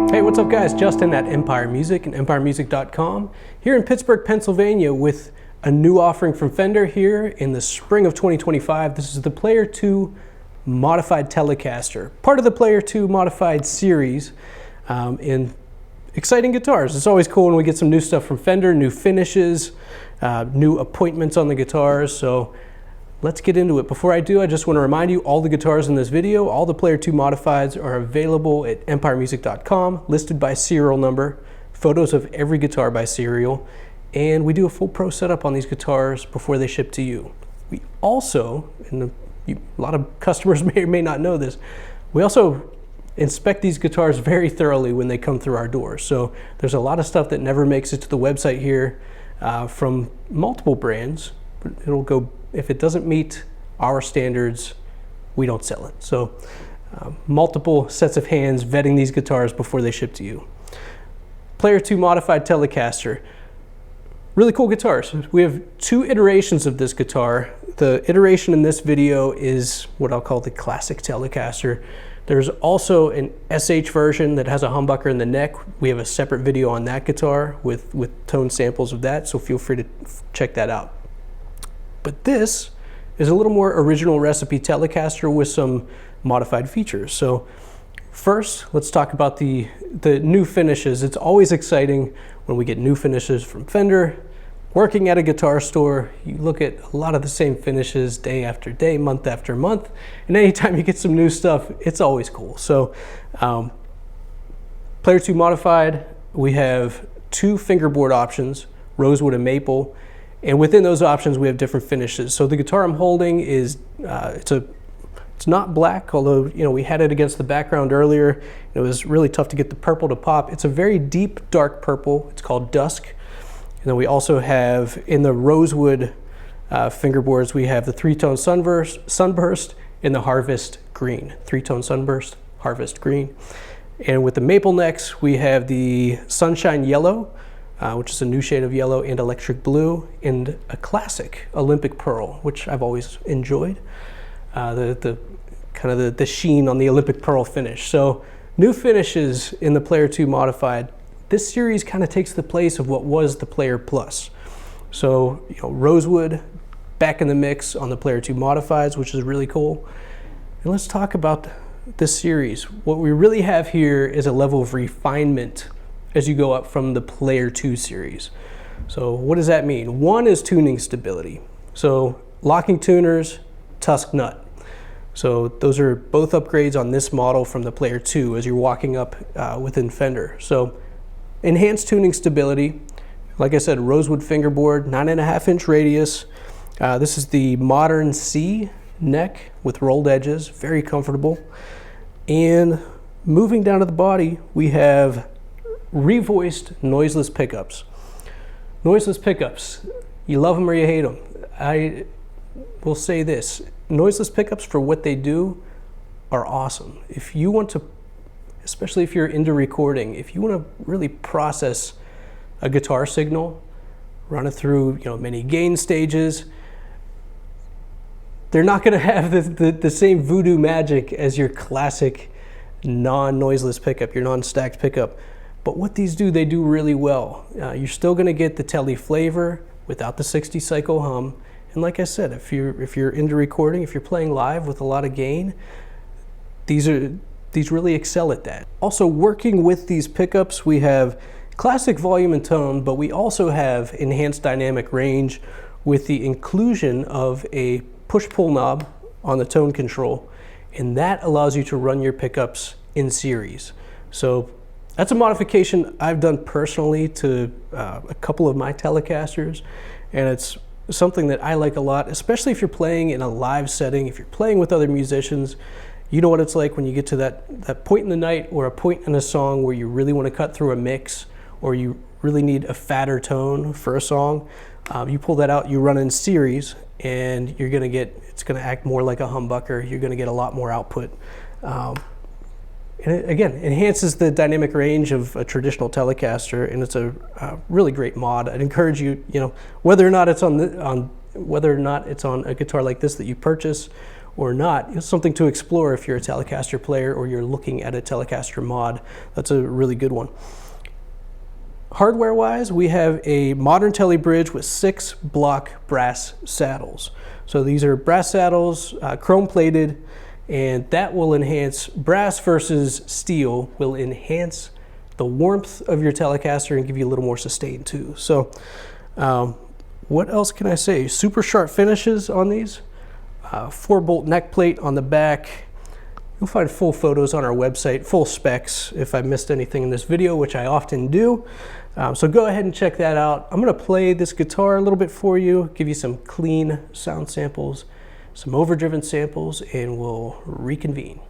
Hey, what's up guys? Justin at Empire Music and empiremusic.com here in Pittsburgh, Pennsylvania with a new offering from Fender here in the spring of 2025. This is the Player 2 Modified Telecaster, part of the Player 2 Modified series in exciting guitars. It's always cool when we get some new stuff from Fender, new finishes, new appointments on the guitars. So let's get into it. Before I do, I just want to remind you all the guitars in this video, all the Player 2 Modifieds are available at empiremusic.com, listed by serial number, photos of every guitar by serial, and we do a full pro setup on these guitars before they ship to you. We also, and a lot of customers may or may not know this, we also inspect these guitars very thoroughly when they come through our doors. So there's a lot of stuff that never makes it to the website here from multiple brands. It'll go, if it doesn't meet our standards, we don't sell it. So multiple sets of hands vetting these guitars before they ship to you. Player 2 Modified Telecaster. Really cool guitars. We have two iterations of this guitar. The iteration in this video is what I'll call the classic Telecaster. There's also an SH version that has a humbucker in the neck. We have a separate video on that guitar with tone samples of that, so feel free to check that out. But this is a little more original recipe Telecaster with some modified features. So first, let's talk about the new finishes. It's always exciting when we get new finishes from Fender. Working at a guitar store, you look at a lot of the same finishes day after day, month after month, and anytime you get some new stuff, it's always cool. So Player 2 Modified, we have two fingerboard options, rosewood and maple, and within those options we have different finishes. So the guitar I'm holding is it's not black, although we had it against the background earlier. It was really tough to get the purple to pop. It's a very deep dark purple. It's called Dusk. And then we also have in the rosewood fingerboards, we have the three-tone sunburst and the harvest green. Three-tone sunburst, harvest green. And with the maple necks, we have the sunshine yellow, which is a new shade of yellow, and electric blue, and a classic Olympic pearl, which I've always enjoyed. The kind of the sheen on the Olympic pearl finish. So new finishes in the Player 2 Modified. This series kind of takes the place of what was the Player Plus. So rosewood back in the mix on the Player 2 Modifieds, which is really cool. And let's talk about this series. What we really have here is a level of refinement as you go up from the Player 2 series. So what does that mean? One is tuning stability. So locking tuners, tusk nut. So those are both upgrades on this model from the Player 2 as you're walking up within Fender. So enhanced tuning stability, like I said, rosewood fingerboard, 9.5-inch radius. This is the modern C neck with rolled edges, very comfortable. And moving down to the body, we have revoiced noiseless pickups. Noiseless pickups, you love them or you hate them. I will say this, noiseless pickups for what they do are awesome. If you want to, especially if you're into recording, if you want to really process a guitar signal, run it through many gain stages, they're not going to have the same voodoo magic as your classic non-noiseless pickup, your non-stacked pickup. But what these do, they do really well. You're still going to get the Tele flavor without the 60 cycle hum. And like I said, if you're into recording, if you're playing live with a lot of gain, these really excel at that. Also, working with these pickups, we have classic volume and tone, but we also have enhanced dynamic range with the inclusion of a push-pull knob on the tone control, and that allows you to run your pickups in series. So that's a modification I've done personally to a couple of my Telecasters, and it's something that I like a lot, especially if you're playing in a live setting, if you're playing with other musicians. You know what it's like when you get to that point in the night or a point in a song where you really want to cut through a mix or you really need a fatter tone for a song. You pull that out, you run in series, and it's going to act more like a humbucker. You're going to get a lot more output. And it, again, enhances the dynamic range of a traditional Telecaster, and it's a really great mod. I'd encourage you, whether or not it's on a guitar like this that you purchase, or not. It's something to explore if you're a Telecaster player or you're looking at a Telecaster mod. That's a really good one. Hardware-wise, we have a modern Tele bridge with 6 block brass saddles. So these are brass saddles, chrome-plated, and that will enhance, brass versus steel will enhance the warmth of your Telecaster and give you a little more sustain too. So what else can I say? Super sharp finishes on these. 4-bolt neck plate on the back. You'll find full photos on our website, full specs if I missed anything in this video, which I often do. So go ahead and check that out. I'm gonna play this guitar a little bit for you, give you some clean sound samples, some overdriven samples, and we'll reconvene.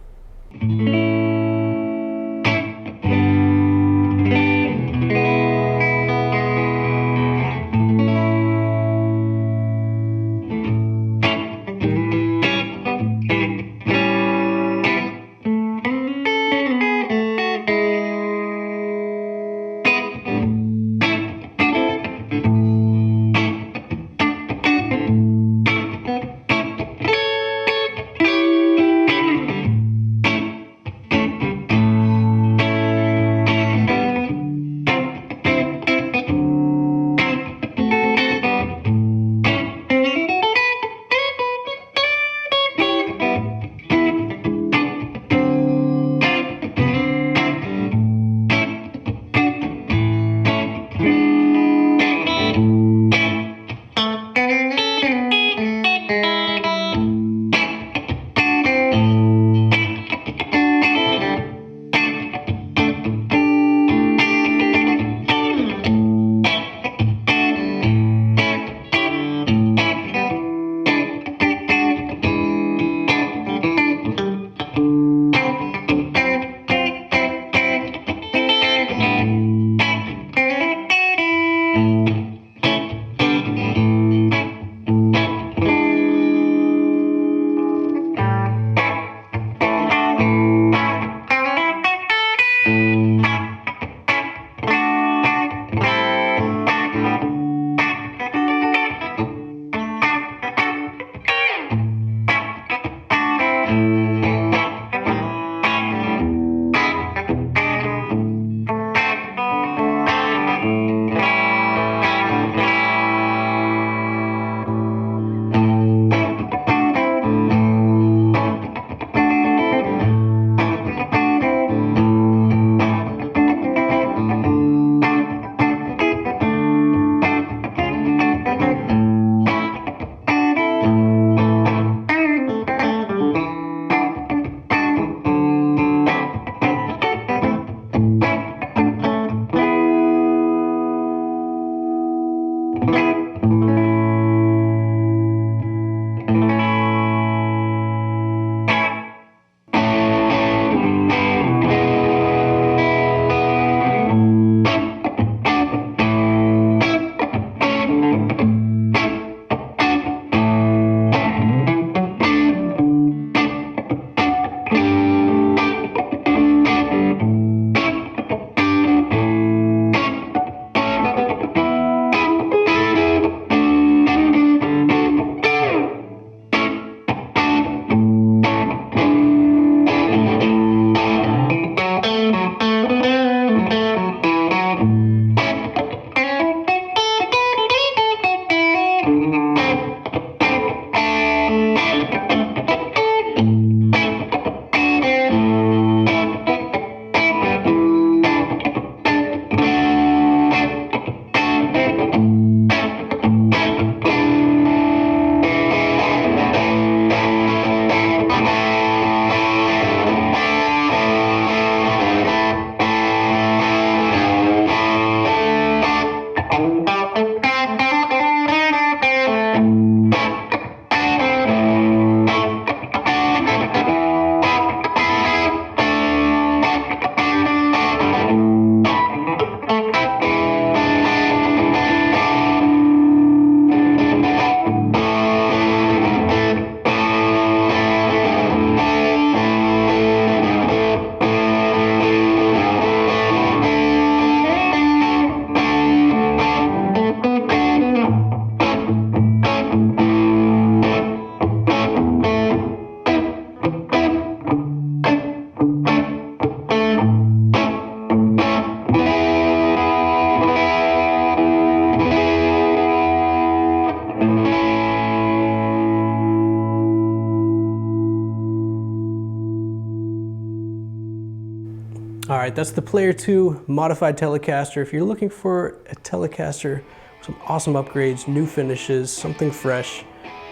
All right, that's the Player 2 modified Telecaster. If you're looking for a Telecaster, some awesome upgrades, new finishes, something fresh,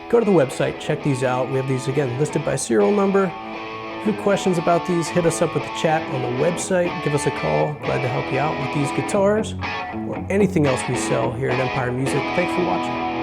go to the website, check these out. We have these, again, listed by serial number. If you have questions about these, hit us up with the chat on the website. Give us a call. Glad to help you out with these guitars or anything else we sell here at Empire Music. Thanks for watching.